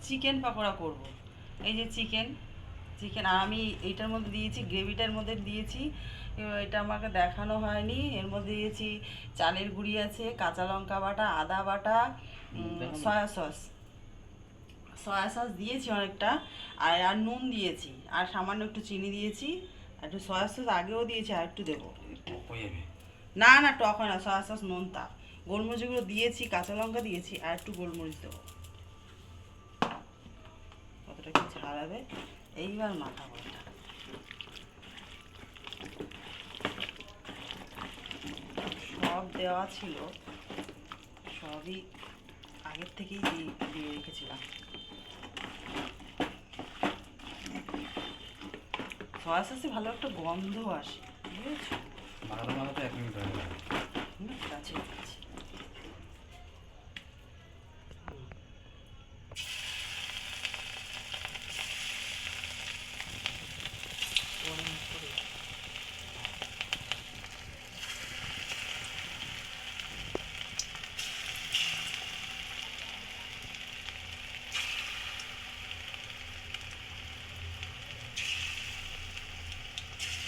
Chicken pakora করব। এই যে চিকেন চিকেন আর আমি এইটার মধ্যে দিয়েছি, গ্রেভিটার মধ্যে দিয়েছি, এটা আমাকে দেখানো হয়নি, এর মধ্যে দিয়েছি চালের গুঁড়ি আছে, কাঁচা লঙ্কা বাটা, আদা বাটা, সয়া সস সয়া সস দিয়েছি অনেকটা, আর আর নুন দিয়েছি, আর সামান্য একটু চিনি দিয়েছি, আর একটু সয়া সস আগেও দিয়েছি, আর একটু দেবো। না না, টক হয় না, সয়া সস নোনতা। গোলমরিচগুলো দিয়েছি, কাঁচা লঙ্কা দিয়েছি, আর একটু গোলমরিচ দেবো। কতটা কি ঝাল হবে এইবার মাখাবো এটা। সব দেওয়া ছিল, সবই আগের থেকেই দিয়ে রেখেছিলাম। সয়া সসে ভালো একটা গন্ধ আসে, বুঝেছো? মাখাতে মাখাতে 1 মিনিট হয়ে গেল। কাছে কাছে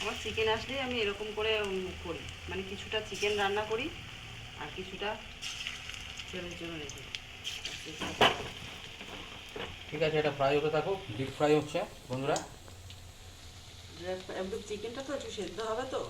আমার চিকেন আসলেই আমি এরকম করে করি, মানে কিছুটা চিকেন রান্না করি আর কিছুটা ছেলের জন্য রেখে দিই। ঠিক আছে, এটা ফ্রাই হতে থাকুক, ডিপ ফ্রাই হচ্ছে বন্ধুরা। একটু চিকেনটা তো একটু সেদ্ধ হবে তো।